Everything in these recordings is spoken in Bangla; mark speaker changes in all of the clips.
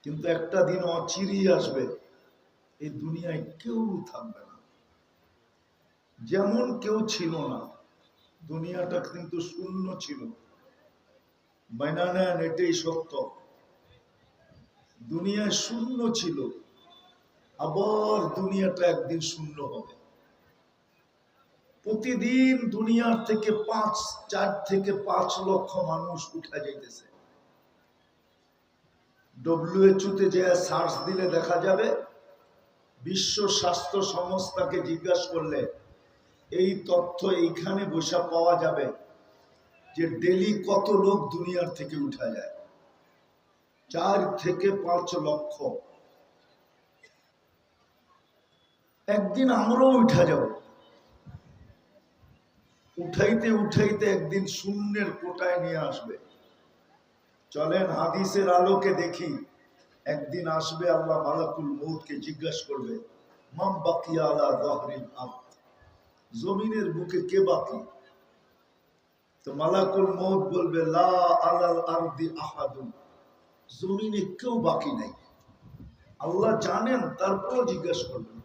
Speaker 1: কিন্তু একটা দিন অচিরেই আসবে, এই দুনিয়ায় কেউ থাকবে না, যেমন কেউ ছিল না। দুনিয়াটা কিন্তু শূন্য ছিল, মাইনা নেন, এটাই সত্য। দুনিয়ায় শূন্য ছিল, আবার দুনিয়াটা একদিন শূন্য হবে। প্রতিদিন দুনিয়ার থেকে 4 থেকে 5 লক্ষ মানুষ উঠা যাইতেছে। WHO তে যে সার্চ দিলে দেখা যাবে, বিশ্ব স্বাস্থ্য সংস্থাকে জিজ্ঞাসা করলে এই তথ্য এইখানে বসে পাওয়া যাবে যে ডেলি কত লোক দুনিয়ার থেকে উঠা যায়। 4 থেকে 5 লক্ষ। একদিন আমরাও উঠা যাব। উঠাইতে উঠাইতে একদিন শূন্যের কোটায় নিয়ে আসবে। চলেন হাদিসের আলোকে দেখি, একদিন আসবে আল্লাহ মালাকুল মউতকে জিজ্ঞাসা করবে, মান বাকিয়া আলা যাহরিল আরদ, জমিনের বুকে কে বাকি? তো মালাকুল মউত বলবে, লা আলাল আরদি আহাদুন, জমিনে কেউ বাকি নাই। আল্লাহ জানেন, তারপরও জিজ্ঞাসা করবেন।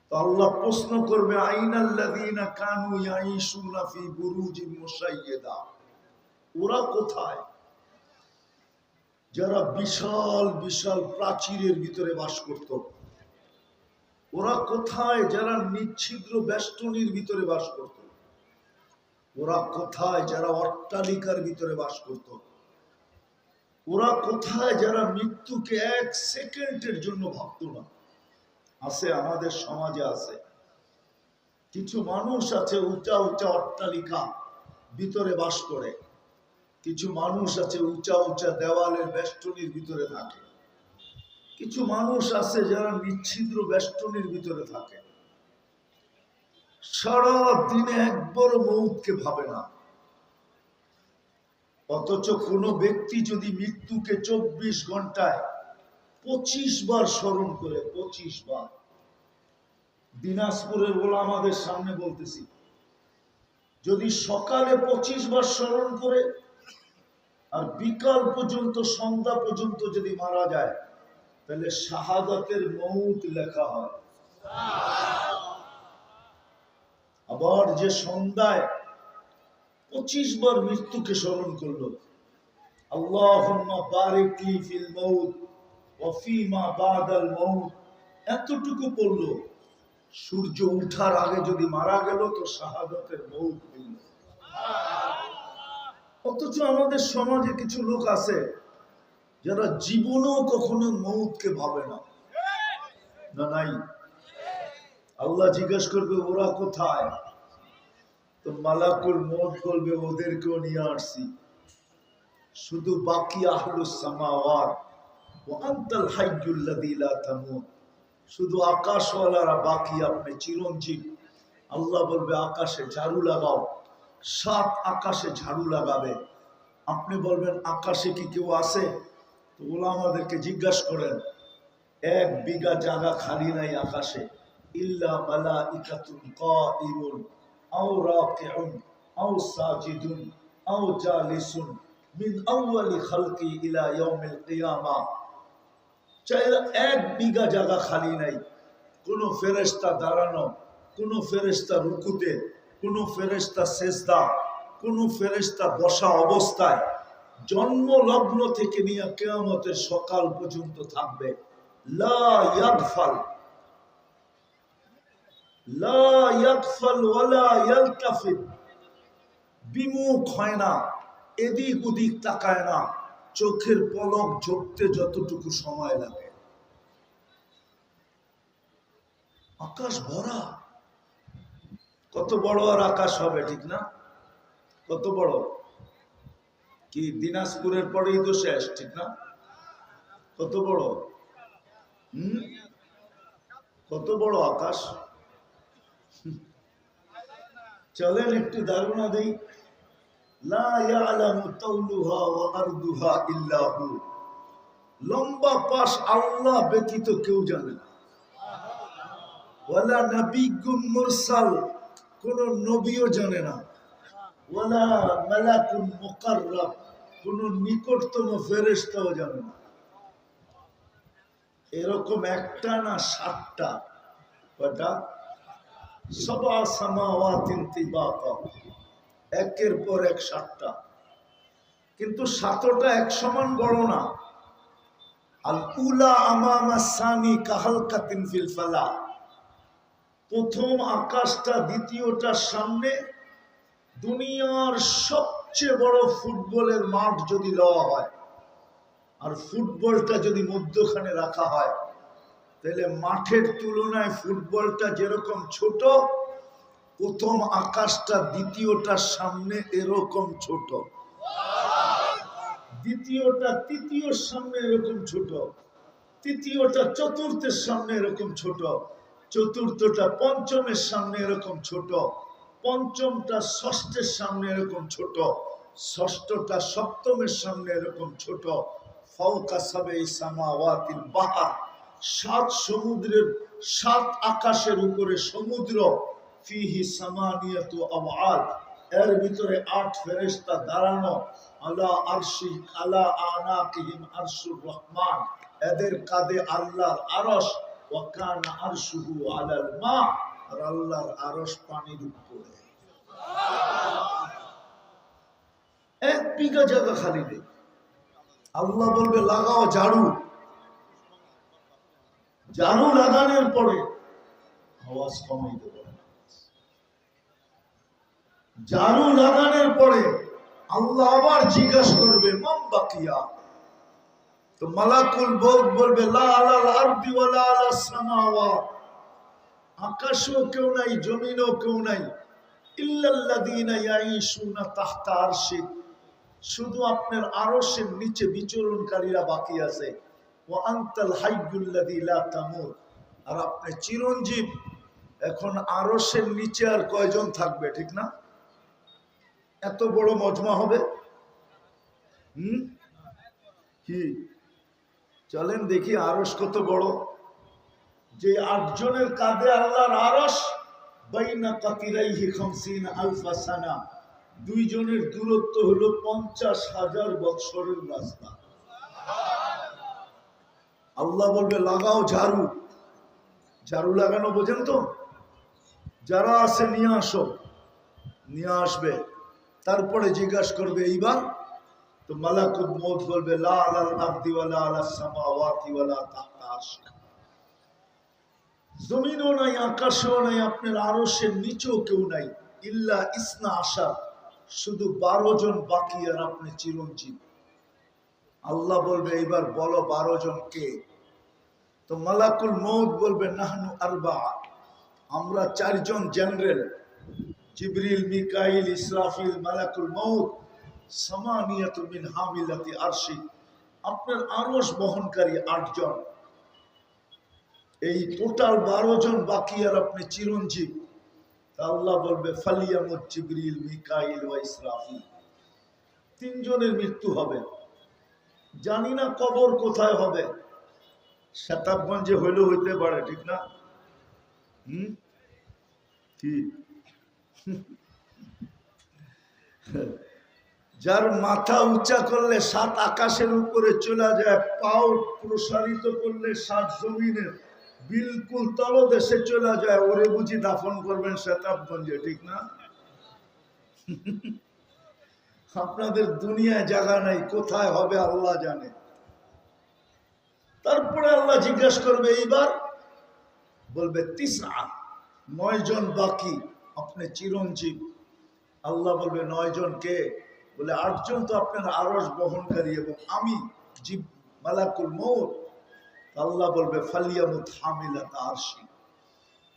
Speaker 1: তো আল্লাহ প্রশ্ন করবে, আইনাল্লাযীনা কানু ইয়াঈশুনা ফি বুরুজিন মুশাইয়্যাদা, ওরা কোথায় যারা বিশাল বিশাল প্রাচীরের ভিতরে বাস করত? ওরা কোথায় যারা নিচ্ছিদ্র বেষ্টনীর ভিতরে বাস করত? ওরা কোথায় যারা অট্টালিকার ভিতরে বাস করত? ওরা কোথায় যারা মৃত্যুকে 1 সেকেন্ডের জন্য ভাবত না? আছে, আমাদের সমাজে আছে। কিছু মানুষ আছে উঁচা উঁচা অট্টালিকা ভিতরে বাস করে, কিছু মানুষ আছে উঁচা উঁচা দেওয়ালের বেষ্টনীর ভিতরে থাকে, কিছু মানুষ আছে যারা নিচ্ছিদ্র বেষ্টনীর ভিতরে থাকে। সারা দিনে একবার মউতকে ভাবে না। অথচ কোন ব্যক্তি যদি মৃত্যুকে 24 ঘন্টায় 25 বার স্মরণ করে, 25 বার, দিনাজপুরের বলে আমাদের সামনে বলতেছি, যদি সকালে 25 বার স্মরণ করে আর বিকাল পর্যন্ত, সন্ধ্যা পর্যন্ত যদি মারা যায়, তাহলে শাহাদাতের মউত লেখা হয়। আবার যে সন্ধ্যায় 25 বার মৃত্যুকে স্মরণ করলো, আল্লাহুম্মা বারিক লি ফিল মউত ওয়া ফিমা বাদাল মউত, এতটুকু পড়লো, সূর্য উঠার আগে যদি মারা গেল তো শাহাদাতের মউত পেল। অথচ আমাদের সমাজে কিছু লোক আছে যারা জীবনেও কখনো মউতকে ভাবে না। না নাই? আল্লাহ জিজ্ঞেস করবে, ওরা কোথায়? তো মালাকুল মউত বলবে, ওদেরকেও নিয়ে আসছি, শুধু বাকি আহলুস সামাওয়াত ওয়া আনতাল হাইয়্যুল লাযী লা তামুত, শুধু আকাশওয়ালারা বাকি, আপনি চিরঞ্জীব। আল্লাহ বলবে, আকাশে ঝাড়ু লাগাও। 7 আকাশে ঝাড়ু লাগাবে। আপনি বলবেন, আকাশে কি কেউ আছে? তো ওরা আমাদেরকে জিজ্ঞাসা করেন, 1 বিঘা জায়গা খালি নাই আকাশে, ইল্লা মালাইকাতুন কাইমুন আও রাকিউন আও সাজিদুন আও জালিসুন মিন আউয়ালি খালকি ইলা ইয়াউমিল কিয়ামা। 1 বিঘা জায়গা খালি নাই, কোন ফেরেশতা দাঁড়ানো, কোন ফেরেশতা রুকুতে, কোন ফেরেশতা সেজদা, কোন ফেরেশতা বসা অবস্থায়, জন্ম লগ্ন থেকে নিয়ে কিয়ামতের সকাল পর্যন্ত থাকবে। লা ইয়াগফাল, লা ইয়াগফাল ওয়ালা ইয়ালতাফিত, বিমুখ হয় না, এদিক ওদিক তাকায় না, চোখের পলক ঝরতে যতটুকু সময় লাগে। আকাশ ভরা। কত বড় আর আকাশ হবে, ঠিক না? কত বড়? কি দিনাজপুরের পরেই তো শেষ, ঠিক না? কত বড়? কত বড় আকাশ? চলেন একটু ধারণা দেই। লা ইয়ালামু তাওলুহা ওয়া আরদুহা ইল্লা হু, লম্বা পাশ আল্লাহ ব্যতীত কেউ জানে না। ওয়ালা নাবিয়্যুম মুরসাল, কোন নবীও জানে না। ওয়ালা মালাকুন মুকাররাব, কোন নিকটতম ফেরেশতাও জানে না। এরকম একটা না 7টা, কয়টা? সাবা সামাওয়াতিন তিবাকা, একের পর এক 7টা, কিন্তু 7টা এক সমান বড় না। আল উলা আমামা সানি কাহালকাতিন ফিল ফালা, প্রথম আকাশটা দ্বিতীয়টার সামনে দুনিয়ার সবচেয়ে বড় ফুটবলের মাঠ যদি লওয়া হয় আর ফুটবলটা যদি মধ্যখানে রাখা হয়, তাহলে মাঠের তুলনায় ফুটবলটা যেরকম ছোট, প্রথম আকাশটা দ্বিতীয়টার সামনে এরকম ছোট, দ্বিতীয়টা তৃতীয়র সামনে এরকম ছোট, তৃতীয়টা চতুর্থের সামনে এরকম ছোট, চতুর্থটা পঞ্চমের সামনে এরকম ছোট, পঞ্চমটা ষষ্ঠের সামনে এরকম ছোট, ষষ্ঠটা সপ্তমের সামনে এরকম ছোট। ফাওকা সাবঈ সামাওয়াতিল বাহর, 7 সমুদ্রের 7 আকাশের উপরে সমুদ্র। ফিহি সামানিয়াতু আওয়াল, এর ভিতরে 8 ফেরেশতা দাঁড়ানো। আলা আরশি আলা আনাকিহিম আরশুর রহমান, এদের কাঁধে আল্লাহর আরশ। ওয়া কানা আরশুহু আলাল মা, আর আল্লাহর আরশ পানির উপরে। 1 বিঘা জায়গা খালি নেই। আল্লাহ বলবে লাগাও ঝাড়ু, ঝাড়ু লাগানোর পরে আওয়াজ কমাই দেবে। ঝাড়ু লাগানোর পরে আল্লাহ আবার জিজ্ঞাসা করবে মান বাকিয়া, তো মালাকুল মউত বলবে লা আলাল আরদি ওয়ালা আলাস সামাওয়াত, আকাশও কেউ নাই, জমিনও কেউ নাই। ইল্লাল্লাযীনা ইয়াঈশুনা তাহতা আরশি, শুধু আপনার আরশের নিচে বিচরণকারীরা বাকি আছে। ওয়া আনতাল হাইয়্যুল্লাযী লা তামুত, আর আপনি চিরঞ্জীব। এখন আরশের নিচে আর কয়জন থাকবে, ঠিক না? এত বড় মজমা হবে। কি চলেন দেখি আরশ কত বড়। যে 8 জনের কাঁধে আল্লাহর আরশ, বাইনা কাতিরাইহি 50 আলফা সানা, 2 জনের দূরত্ব হলো 50,000 বৎসরের রাস্তা। আল্লাহ বলবে লাগাও ঝাড়ু। ঝাড়ু লাগানো বোঝেন তো? যারা আছে নিয়ে আসো, নিয়ে আসবে। তারপরে জিজ্ঞাসা করবে এইবার, তো মালাকুল মউত বলবে লা আলাল আরদি ওয়ালা আলাস সামাওয়াতি ওয়ালা তাহতা আরশি, জমিনও নাই, আকাশও নাই, আপনার আরশের নিচেও কেউ নাই। ইল্লা ইসনা আশার, শুধু 12 জন বাকি, আর আপনি চিরঞ্জীব। আল্লাহ বলবে এইবার বলো 12 জন কে? তো মালাকুল মউত বলবে নাহনু আরবা, আমরা 4 জন জেনারেল, জিবরিল, মিকাইল, ইসরাফিল, মালাকুল মউত। সামানিয়াতু মিন হামিলাতি আরশি, আপনার আরশ বহনকারী 8 জন। এই টোটাল 12 জন বাকি, আর আপনি চিরঞ্জীব। আল্লাহ বলবে ফালিয়ামুত জিবরিল, মিকাইল ওয়া ইসরাফিল, 3 জনের মৃত্যু হবে। জানি না কবর কোথায় হবে, শতাবগঞ্জে হইলেও হইতে পারে, ঠিক না? ঠিক। যার মাথা উঁচা করলে 7 আকাশের উপরে চলে যায়, পাও প্রসারিত করলে 7 জমিনের বিলকুল তলদেশে চলে যায়, ওরে বুঝি দাফন করবেন শতাবগঞ্জে, ঠিক না? আপনাদের দুনিয়ায় জায়গা নাই, কোথায় হবে আল্লাহ জানে। তারপরে আল্লাহ জিজ্ঞাসা করবে এইবার, বলবে 9 জন বাকি, আপনি চিরঞ্জীব। আল্লাহ বলবে 9 জন কে? বলে 8 জন তো আপনার আরশ বহনকারী এবং আমি মালাকুল মউত। আল্লাহ বলবে ফালিয়ামুত হামিলাত আরশি,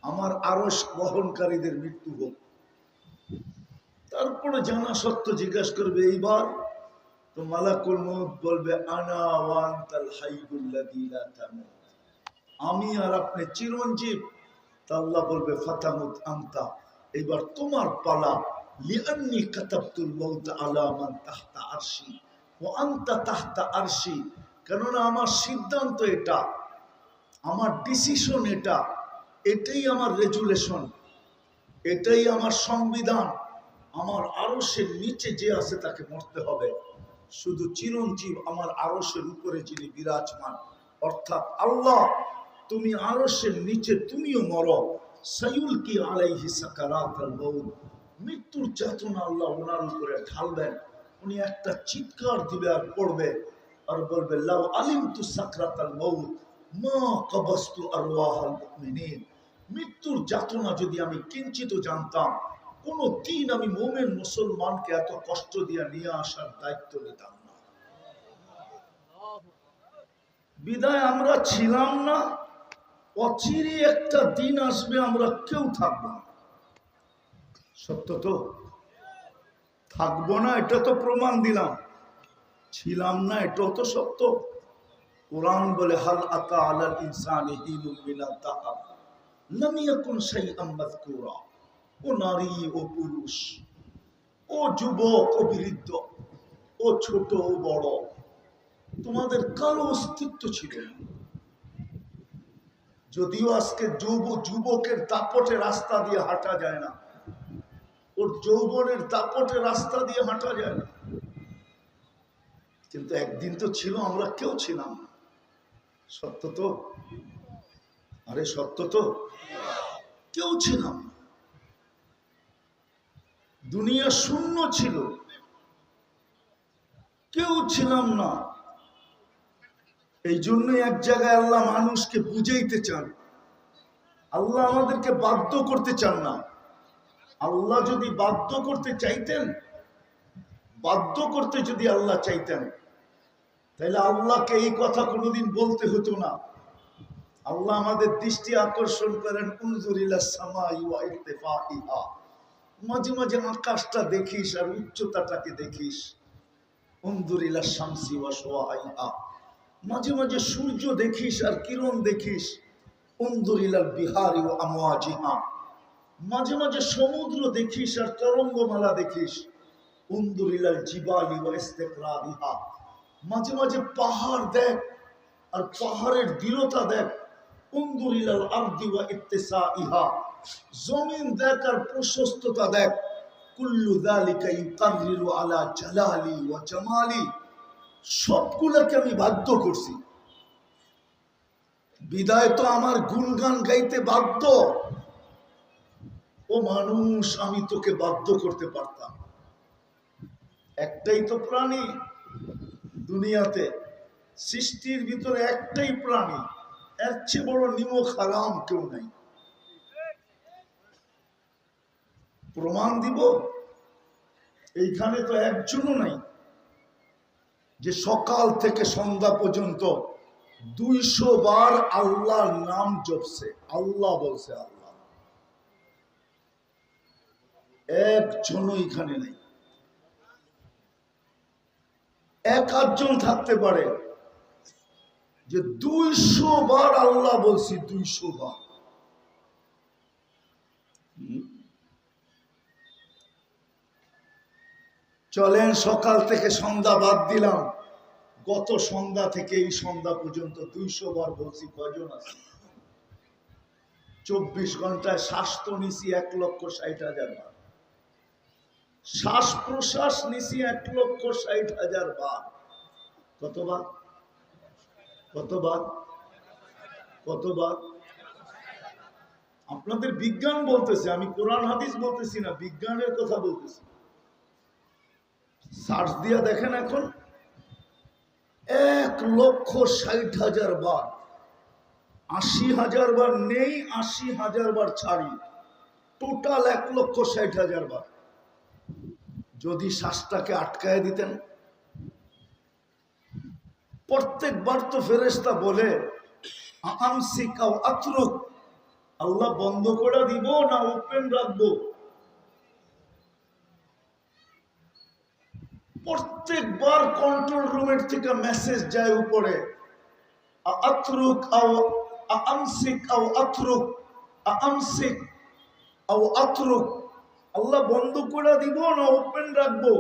Speaker 1: আমার আরশ বহনকারীদের মৃত্যু হোক। তারপরে জানা সত্য জিজ্ঞাসা করবে এইবার, তো মালাকুল মউত বলবে আনা ওয়া আনতাল হাইয়্যুল্লাযী লা তামুত, আমি আর আপনি চিরঞ্জীব। তা আল্লাহ বলবে ফাতামুত আনতা, এবার তোমার পালা। লিআন্নী কাতাবতুল মাউত আলা মান তাহতা আরশি ওয়া আনতা তাহতা আরশি, কেননা আমার সিদ্ধান্ত এটা, আমার ডিসিশন এটা, এটাই আমার রেজুলেশন, এটাই আমার সংবিধান। আমার আরশের নিচে যে আছে তাকে মরতে হবে। শুধু চিরঞ্জীব আমার আরশের উপরে যিনি বিরাজমান, অর্থাৎ আল্লাহ তুমি আরশের নিচে তুমিও মরো, সায়ুলকি আলাইহি সাকারাতুল মউত, মৃত্যুর যাতনা আল্লাহ ওনার উপরে ঢালবেন। উনি একটা চিৎকার দিবে আর পড়বে আর বলবে, লাউ আলিমতু সাকরাতাল মউত মা কবাস্তু আরওয়াহাল মুমিনিন। মৃত্যুর যাতনা যদি আমি কিঞ্চিত জানতাম, কোন দিন আমি মুমিন মুসলমানকে এত কষ্ট দিয়ে নিয়ে আসার দায়িত্ব নিতাম না। বিদায় আমরা ছিলাম না, অচিরে একটা দিন আসবে আমরা কেউ থাকবো না। সত্য তো? থাকবো না এটা তো প্রমাণ দিলাম, ছিলাম না এটাও তো সত্য। কোরআন বলে, হাল আতা আলাল ইনসানি হিনুম মিনাদ দাহর লাম ইয়াকুন শাইআম মাযকুরা। ও নারী, ও পুরুষ, ও যুবক, ও বৃদ্ধ, ও ছোট, ও বড়, তোমাদের কারো অস্তিত্ব ছিল না। যদিও আজকে যুবকের দাপটে রাস্তা দিয়ে হাঁটা যায় না, ওর যৌবনের দাপটে রাস্তা দিয়ে হাঁটা যায় না, কিন্তু একদিন তো ছিল আমরা কেউ ছিলাম না। সত্য তো? আরে সত্য তো? কেউ ছিলাম না, দুনিয়া শূন্য ছিল, কেউ ছিলাম না। এই জন্য এক জায়গায় আল্লাহ মানুষকে বুঝাইতে চান, আল্লাহ আমাদেরকে বাধ্য করতে চান না। আল্লাহ যদি বাধ্য করতে চাইতেন, বাধ্য করতে যদি আল্লাহ চাইতেন, তাহলে আল্লাহকে এই কথা কোনোদিন বলতে হতো না। আল্লাহ আমাদের দৃষ্টি আকর্ষণ করেন, উনজুর ইলাস সামাই ওয়া ইরতিফাইহা। মাঝে মাঝে আকাশটা দেখিস আর উচ্চতাটাকে দেখিস। উনজুর ইলাস শামসি ওয়া শুআইহা। মাঝে মাঝে সূর্য দেখিস আর কিরণ দেখিস। উনজুর ইলাল বিহারি ওয়া আমওয়াজিহা। মাঝে মাঝে সমুদ্র দেখিস আর তরঙ্গমালা দেখিস। উনজুর ইলাল জিবালি ওয়া ইস্তিকরারিহা। মাঝে মাঝে পাহাড় দেখ আর পাহাড়ের দৃঢ়তা দেখ। উনজুর ইলাল আরদি ওয়া ইত্তিসাইহা। জমিন দেখ আর প্রশস্ততা দেখ। কুল্লু যালিকা ইউকাররিরু আলা জালালি ওয়া জামালি। সবগুলোকে আমি বাধ্য করছি, বিদায় তো আমার গুণগান গাইতে বাধ্য। ও মানুষ, আমি তোকে বাধ্য করতে পারতাম। একটাই তো প্রাণী দুনিয়াতে, সৃষ্টির ভিতরে একটাই প্রাণী, এর চেয়ে বড় নিমক হারাম কেউ নাই। প্রমাণ দিব? এইখানে তো একজনও নাই যে সকাল থেকে সন্ধ্যা পর্যন্ত 200 বার আল্লাহর নাম জপছে, আল্লাহ বলছে আল্লাহ। একজনও এখানে নেই। এক আধজন থাকতে পারে যে 200 বার আল্লাহ বলছি, 200 বার। চলেন সকাল থেকে সন্ধ্যা বাদ দিলাম, গত সন্ধ্যা থেকে এই সন্ধ্যা পর্যন্ত 200 বার বলছি। কয়জন আছে? 24 ঘন্টায় শ্বাস তো নিছি 1,60,000 বার, শ্বাস প্রশ্বাস নিছি 1,60,000 বার। কতবার? কতবার? কতবার? আপনাদের বিজ্ঞান বলতেছে, আমি কোরআন হাদিস বলতেছি না, বিজ্ঞানের কথা বলতেছি। সার্চ দিয়া দেখেন, এখন 1,60,000 বার। 80,000 বার নেই, 80,000 বার ছাড়ি, টোটাল 1,60,000 বার। যদি শ্বাসটাকে আটকায় দিতেন, প্রত্যেকবার তো ফেরেশতা বলে আমসিক আও আতরুক, আল্লাহ বন্ধ করে দিব না ওপেন রাখবো? প্রত্যেকবার কন্ট্রোল রুমের থেকে মেসেজ যায় উপরে, আতরুক আও আমসিক আও আতরুক, আমসিক আও আতরুক, আল্লাহ বন্ধ করে দিব না ওপেন রাখবো?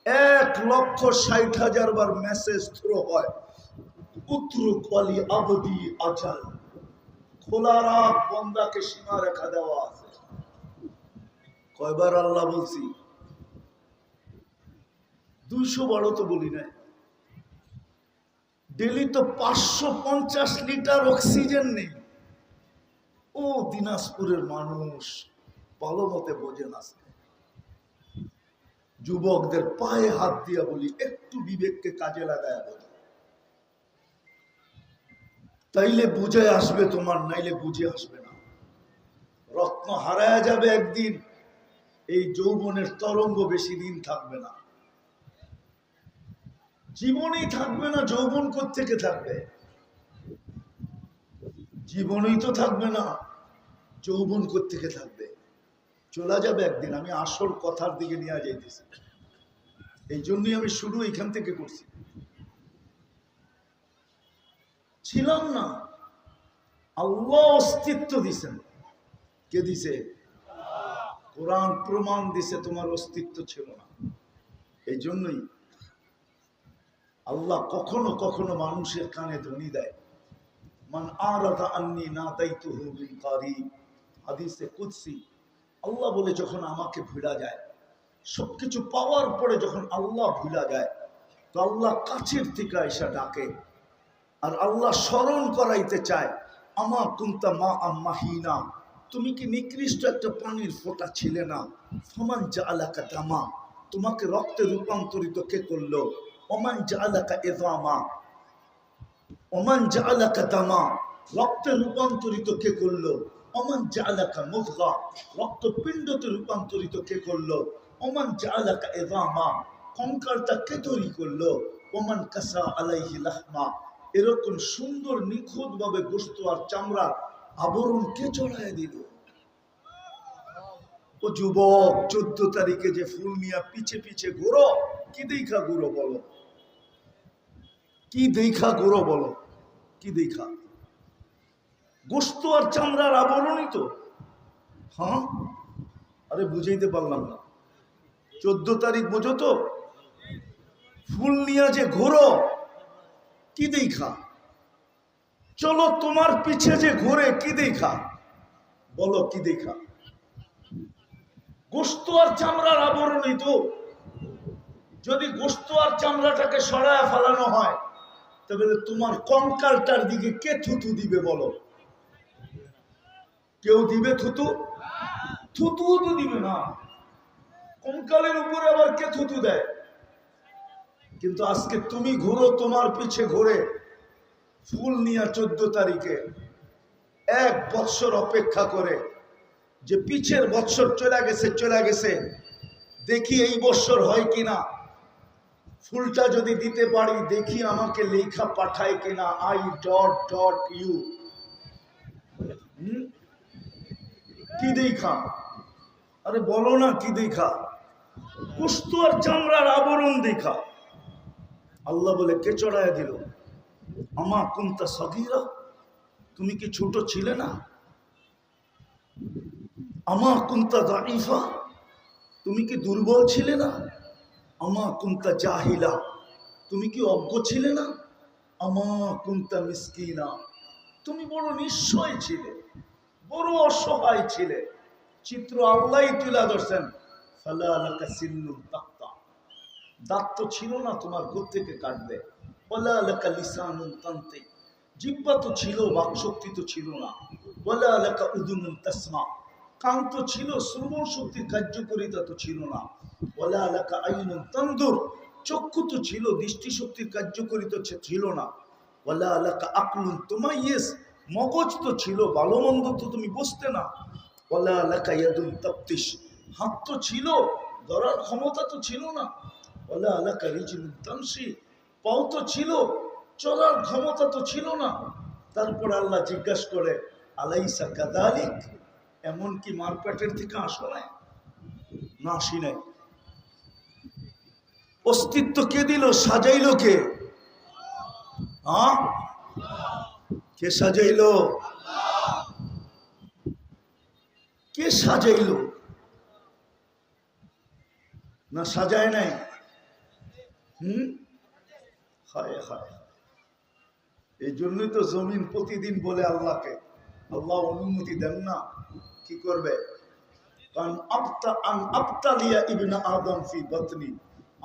Speaker 1: 1,60,000 বার মেসেজ থ্রো হয়, উতরুক ওয়ালি আবদি আজাল, খোলা রাখ, বন্দাকে সীমা রেখা দেওয়া আছে। কয়বার আল্লাহ বলছি? 200 বারও তো বলি নাই, ডেলি তো 550 লিটার অক্সিজেন নেই। ও দিনাজপুরের মানুষ ভালো মতে বোঝেন। আজকে যুবকদের পায়ে হাত দিয়া বলি, একটু বিবেককে কাজে লাগায় বলি, তাইলে বুঝে আসবে তোমার, নাইলে বুঝে আসবে না। রত্ন হারায় যাবে একদিন। এই যৌবনের তরঙ্গ বেশি দিন থাকবে না, জীবনই থাকবে না। যৌবন কোত্থেকে থাকবে? জীবনই তো থাকবে না, যৌবন কোত্থেকে থাকবে? চলে যাবে একদিন। আমি আসল কথার দিকে নিয়ে যাইতেছি, এই জন্যই আমি শুরু এখান থেকে করছি। ছিলাম না, আল্লাহ অস্তিত্ব দিছেন। কে দিছে? কোরআন প্রমাণ দিছে তোমার অস্তিত্ব ছিল না। এই জন্যই আল্লাহ কখনো কখনো মানুষের কানে ধ্বনি দেয়, মান আরাদা আন্নি নাদাইতুহু বিল কারিব। হাদিসে কুদসি আল্লাহ বলে, যখন আমাকে ভুলা যায়, সবকিছু পাওয়ার পরে যখন আল্লাহ ভুলা যায়, তো আল্লাহ কাছের থেকে এসে ডাকে। আর আল্লাহ স্মরণ করাইতে চায়, আমা কুনতা মা আম্মাহিনা, তুমি কি নিকৃষ্ট একটা পানির ফোঁটা ছিলে না? ফামান জাআলাকা দামা, তোমাকে রক্তে রূপান্তরিত কে করলো? ওমান জাআলাকা ইযামা, ওমান জাআলাকা দামা, রক্তে রূপান্তরিত কে করলো? ওমান জাআলাকা মুদগা, রক্তপিণ্ডতে রূপান্তরিত কে করলো? ওমান জাআলাকা ইযামা, কঙ্কালটা কে তৈরি করলো? ওমান কাসা আলাইহি লাহমা, এরকম সুন্দর নিখুঁত ভাবে গোশত আর চামড়ার আবরণ কে চড়ায় দিল? ও যুবক, 14 তারিখে যে ফুল নিয়ে পিছে পিছে ঘুরো, কি দেখা ঘুরো বলো? কি দেখা ঘুরো বলো? কি দেখা? গোশত আর চামড়ার আবরণই তো। হ্যাঁ, আরে বুঝাইতে পারলাম না। 14 তারিখ বোঝো তো? ফুল নিয়ে যে ঘুরো, কি দেখা? চলো তোমার পিছে যে ঘুরে, কি দেখা বলো? কি দেখা? গোশত আর চামড়ার আবরণই তো। যদি গোশত আর চামড়াটাকে সরায় ফেলানো হয়, তবে তোমার কঙ্কালটার দিকে কে থুতু দিবে বলো? কেউ দিবে থুতু? থুতু তো দিবে না। কঙ্কালের উপরে আবার কে থুতু দেয়? কিন্তু আজকে তুমি ঘুরো তোমার পিছে ঘুরে ফুল নিয়ে 14 তারিখে, 1 বৎসর অপেক্ষা করে, যে পিছের বৎসর চলে গেছে, দেখি এই বৎসর হয় কিনা। ফুলটা যদি দিতে পারি, দেখি আমাকে লেখা পাঠায় কিনা, I.U। কি দেখা? আরে বলো না, কি দেখা? গোশত আর চামড়ার আবরণ দেখা। আল্লাহ বলে, কে চড়ায় দিল? আমা কুনতা সগীরা, তুমি কি ছোট ছিলে না? আমা কুনতা দাঈফা, তুমি কি দুর্বল ছিলে না? আমা কুনতা জাহিলা, তুমি কি অজ্ঞ ছিলে না? আমা কুনতা মিসকিনা, তুমি বড় নিঃস্বয় ছিলে, বড় অসহায় ছিলে। চিত্র আল্লাহই তুলে ধরছেন। ফালা লাকা সিন্নুন তাক্তা, দাঁত তো ছিল না, তোমার কোত্থেকে কাটবে? ওয়ালা লাকা লিসানুন তানতিক, জিহ্বা তো ছিল, বাকশক্তি তো ছিল না। ওয়ালা লাকা উযুনুন তাসমা, কান তো ছিল, শ্রবণ শক্তির কার্যকারিতা তো ছিল না। ওয়ালা লাকা আইনুন তানদুর, চক্ষু তো ছিল, দৃষ্টিশক্তির কার্যকারিতা ছিল না। ওয়ালা লাকা আকলুন তুমাইয়িজ, মগজ তো ছিল, ভালো মন্দ তো তুমি বুঝতে না। ওয়ালা লাকা ইয়াদুন তাফতিশ, হাত তো ছিল, ধরার ক্ষমতা তো ছিল না। ওয়ালা লাকা রিজলুন তামশি, পাও তো ছিল, চলার ক্ষমতা তো ছিল না। তারপর আল্লাহ জিজ্ঞাসা করে, আলাইসা কাযালিক, এমন কি মার পেটের থেকে আসো নাই? না, আসি নাই। অস্তিত্ব কে দিল? সাজাইলো কে? হ্যাঁ, কে সাজাইলো? কে সাজাইলো? না সাজায় নাই? হায় হায়, এই জন্যই তো জমিন প্রতিদিন বলে আল্লাহকে, আল্লাহ অনুমতি দেন না, কি করবে? কারণ আবতালিয়া ইবনে আদম ফি বাতনি,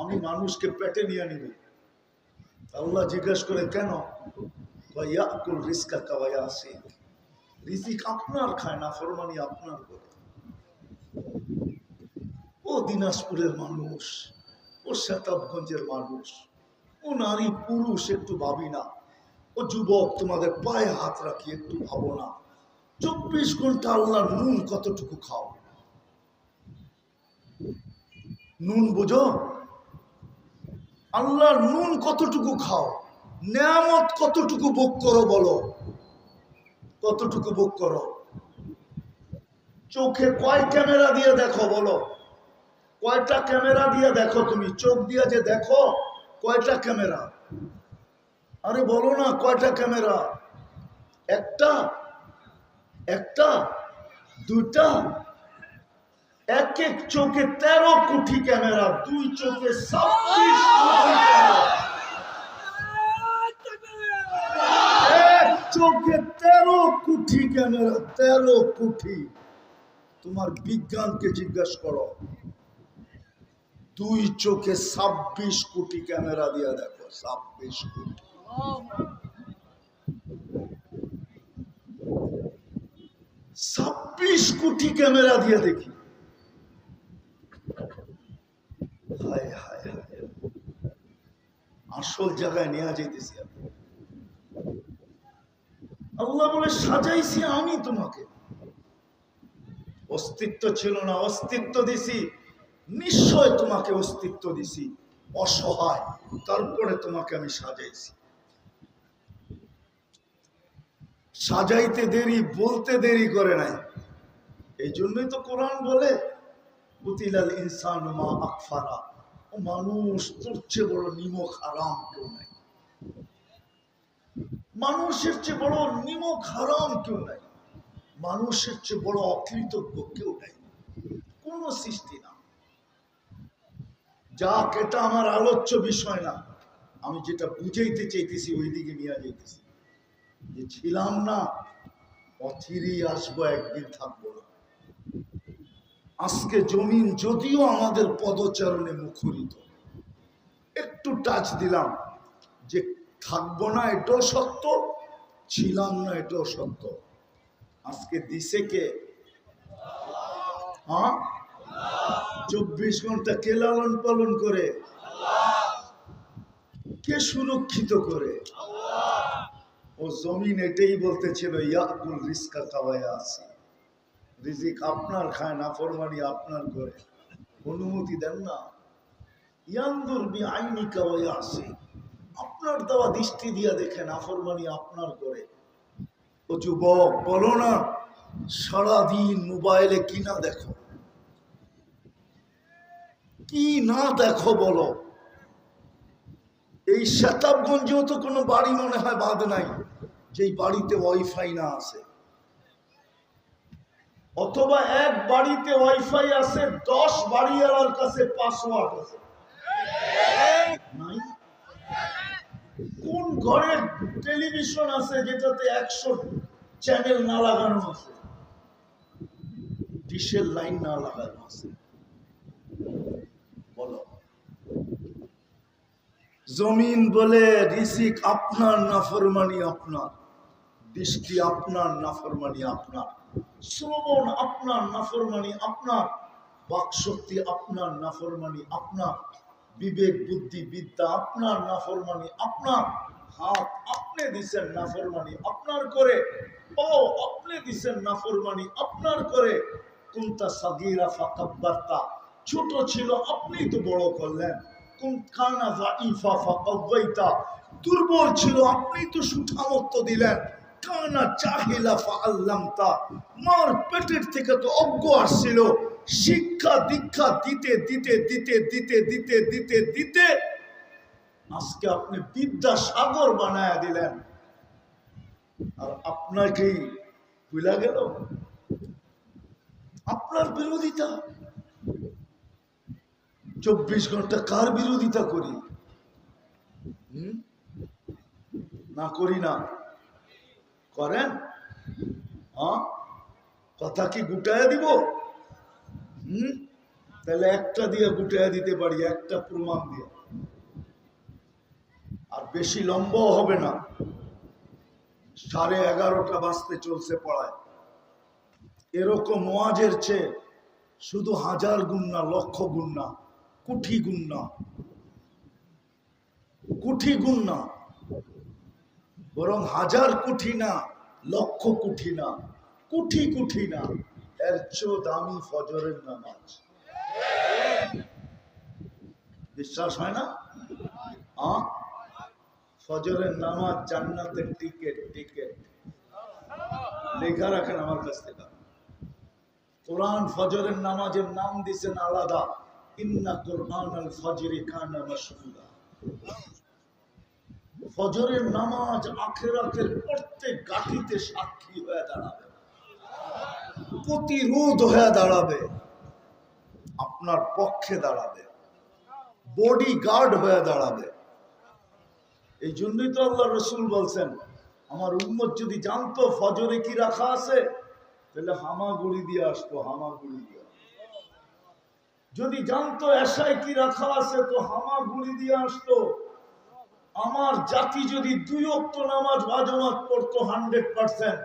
Speaker 1: আমি মানুষকে পেটে নিয়ে নিব। আল্লাহ জিজ্ঞেস করে কেন? ইয়াকুল রিজকা ওয়া ইয়াসিন, রিজিক আপনার খায়, না ফরমানি আপনার করে। ও দিনাজপুরের মানুষ, ও শতাবগঞ্জের মানুষ, ও নারী পুরুষ, একটু ভাবি না? ও যুবক, তোমাদের পায়ে হাত রাখি, একটু ভাবো না? 24 ঘন্টা আল্লাহ নুন কতটুকু খাও? নুন বুঝো? আল্লাহর নুন কতটুকু খাও? নেয়ামত কতটুকু ভোগ করো বলো? কতটুকু ভোগ করো? চোখে কয় ক্যামেরা দিয়ে দেখো বলো? কয়টা ক্যামেরা দিয়ে দেখো? তুমি চোখ দিয়ে যে দেখো, কয়টা ক্যামেরা? আরে বলো না, কয়টা ক্যামেরা? একটা? একটা? দুইটা? এক এক চোখে 13 কোটি ক্যামেরা, দুই চোখে 26 কোটি ক্যামেরা। এক চোখে 13 কোটি ক্যামেরা, 13 কোটি। তোমার বিজ্ঞানকে জিজ্ঞাসা করো, দুই চোখে 26 কোটি ক্যামেরা দিয়ে দেখো, 26 কোটি। 26 কোটি ক্যামেরা দিয়ে দেখি। হায় হায় হায়, আসল জায়গায় নিয়ে যেতেছি। আল্লাহ বলে সাজাইছি আমি তোমাকে। অস্তিত্ব ছিল না, অস্তিত্ব দিছি। নিশ্চয় তোমাকে অস্তিত্ব দিছি, অসহায়, তারপরে তোমাকে আমি সাজাইছি। সাজাইতে দেরি, বলতে দেরি করে নাই। এই জন্যই তো কোরআন বলে কুতিলাল ইনসানু মা আকফারা, ও মানুষ, তোর চেয়ে বড় নিমক হারাম কেউ নাই। মানুষের চেয়ে বড় নিমক হারাম কেউ নাই। মানুষের চেয়ে বড় অকৃতজ্ঞ কেউ নাই, কোন সৃষ্টি না। যাক, এটা আমার আলোচ্য বিষয় না। আমি যেটা বুঝাইতে চাইতেছি ওই দিকে নিয়ে যাইতেছি। যে ছিলাম না, অচিরেই আসবো, একদিন থাকবো না। আজকে জমিন যদিও আমাদের পদচারণে মুখরিত, একটু টাচ দিলাম যে থাকবো না, এটাও সত্য, ছিলাম না, এটাও সত্য। আজকে দিছে কে? হ্যাঁ, 24 ঘন্টা কে লালন পালন করে? কে সুরক্ষিত করে? ও জমিন এটাই বলতেছিল, ইয়াকুল রিজকা ওয়া ইয়াসিন, রিজিক আপনার খায়, না ফরমানি আপনার করে। অনুমতি দেন না। ইয়ানদুর বিআইনিকা ওয়া ইয়াসিন, আপনার দেওয়া দৃষ্টি দিয়ে দেখে, না ফরমানি আপনার করে। ও যুবক, বলো না সারাদিন মোবাইলে কি না দেখো? কি না দেখো বলো? এই শতাবগঞ্জেও তো কোনো বাড়ি মনে হয় বাদ নাই যেই বাড়িতে ওয়াইফাই না আছে, অথবা এক বাড়িতে ওয়াইফাই আছে, 10 বাড়িওয়ালার কাছে পাসওয়ার্ড আছে। নাই? কোন ঘরে টেলিভিশন আছে যেটাতে 100 চ্যানেল না লাগানো আছে, ডিশের লাইন না লাগানো আছে? বলো। জমিন বলে রিজিক আপনার, নাফরমানি আপনার। দৃষ্টি আপনার, নাফরমানি আপনার। শ্রবণ আপনার, নাফরমানি আপনার। বাকশক্তি আপনার, নাফরমানি আপনার। বিবেক, বুদ্ধি, বিদ্যা আপনার, নাফরমানি আপনার। হাত আপনি দিছেন, নাফরমানি আপনার করে। পাও আপনি দিছেন, নাফরমানি আপনার করে। কুনতা সাগীরা ফাকাব্বারতা, ছোট ছিল আপনি তো বড় করলেন। কানা যাইফা ফাকাওয়াইতা, দুর্বল ছিল আপনি তো সুঠামত্ব দিলেন। কানা জাহিলা ফাআল্লামতা, মার পেটের থেকে তো অজ্ঞ আসছিল, শিক্ষা দীক্ষা দিতে দিতে দিতে দিতে দিতে দিতে দিতে আজকে আপনি বিদ্যা সাগর বানায়া দিলেন। আর আপনাকেই ভুলা গেল আপনার বিরোধিতা। 24 ঘন্টা কার বিরোধিতা করি? না করি না? করেন? হ্যাঁ, কথা কি গুটায়া দিব? তাহলে একটা দিয়ে গুটায়া দিতে পারি, একটা প্রমাণ দিয়ে। আর বেশি লম্বাও হবে না। 11:30 বাজতে চলছে পড়ায়। এরকম ওয়াজের চেয়ে শুধু 1000 গুণ না, লক্ষ গুণ না, কোটি গুণ না, কোটি গুণ না, বরং 1000 কোটি না, লক্ষ কোটি না, কোটি কোটি না, এর চেয়েও দামি ফজরের নামাজ। বিশ্বাস হয় না? ফজরের নামাজ জান্নাতের টিকেট। টিকেট লেখা রাখেন আমার কাছ থেকে। কোরআন ফজরের নামাজের নাম দিয়েছেন আলাদা, ইন্না কুরআনাল ফজরি কানা মাশহুদা। ফজরের নামাজ আখিরাতের প্রত্যেক গাঠিতে সাক্ষী হয়ে দাঁড়াবে, প্রতিরোধ হয়ে দাঁড়াবে, আপনার পক্ষে দাঁড়াবে, বডি গার্ড হয়ে দাঁড়াবে। এই জন্যই তো আল্লাহ রসুল বলছেন, আমার উম্মত যদি জানতো ফজরে কি রাখা আছে, তাহলে হামাগুড়ি দিয়ে আসতো, হামাগুড়ি দিয়ে। যদি জানতো এশায় কি রাখা আছে, তো হামাগুড়ি দিয়ে আসতো। আমার জাতি যদি 2 ওয়াক্ত নামাজ ওয়াজমাত পড়তো 100%,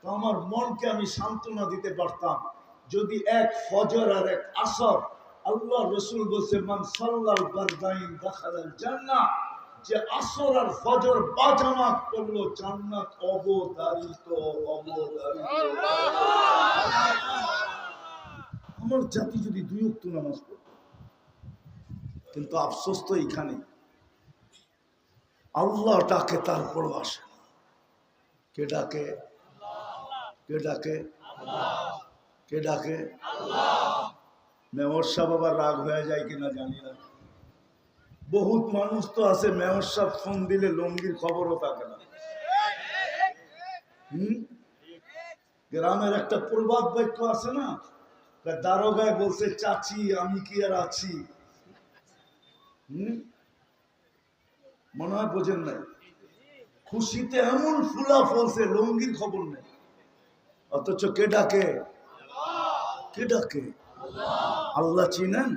Speaker 1: তো আমার মনকে আমি সান্ত্বনা দিতে পারতাম। যদি এক ফজর আর এক আসর, আল্লাহ রসুল বলছে মান সাল্লাল বারদাইন দাখালাল জান্নাহ, যে আসর আর ফজর বাজামাত করলো জান্নাত অবধারিত, অবধারিত। আমার জাতি যদি 2 ওয়াক্ত নামাজ পড়তো। কিন্তু আফসোস তো এখানে, আল্লাহ ডাকে তারপরও আসে না। কে ডাকে? কে ডাকে? কে ডাকে? মেয়র সাহেব আবার রাগ হয়ে যায় কিনা জানি না। বহুত মানুষ তো আছে মেয়র সাহেব ফোন দিলে লঙ্গির খবরও থাকে না। গ্রামের একটা প্রবাদ বাক্য আছে না, দারোগায় বলছে চাচি আমি কি আর আছি। মনে হয় বোঝেন নাই। খুশিতে এমন ফুলা ফলছে, লঙ্গির খবর নেই। অথচ কে ডাকে? কে ডাকে? আল্লাহ চিনেন?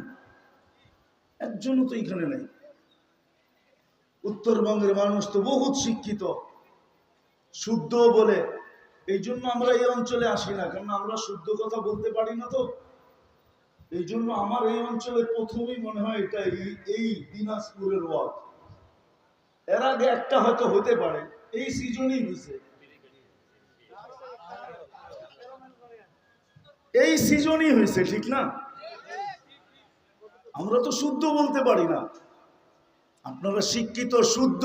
Speaker 1: একজনও তো এখানে নেই। উত্তরবঙ্গের মানুষ তো বহুত শিক্ষিত, শুদ্ধ বলে। এই জন্য আমরা এই অঞ্চলে আসি না, কারণ আমরা শুদ্ধ কথা বলতে পারি না। তো এই জন্য আমার এই অঞ্চলে প্রথমেই মনে হয় এটা এই দিনাজপুরের ওয়াজ। এর আগে একটা হয়তো হতে পারে, এই সিজনই হয়েছে, এই সিজনই হয়েছে, ঠিক না? আমরা তো শুদ্ধ বলতে পারি না। আপনারা শিক্ষিত, শুদ্ধ,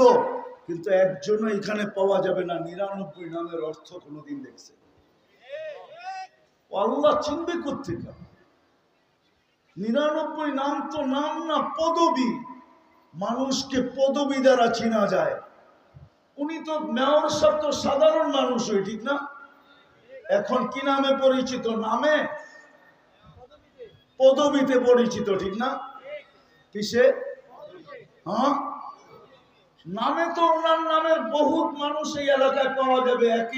Speaker 1: কিন্তু একজনও এখানে পাওয়া যাবে না 99 নামের অর্থ কোনোদিন দেখছে। আল্লাহ চিনবে কোত্থেকে? 99 নাম তো নাম না, পদবী। মানুষকে পদবী দ্বারা চিনা যায়। উনি তো মেয়র সাহেব তো সাধারণ মানুষ, ঠিক না? এখন কি নামে পরিচিত? নামে, পদবীতে পরিচিত, ঠিক না? কিসে? নামে তো ওনার নামের বহুত মানুষ এই এলাকায় পাওয়া যাবে। একই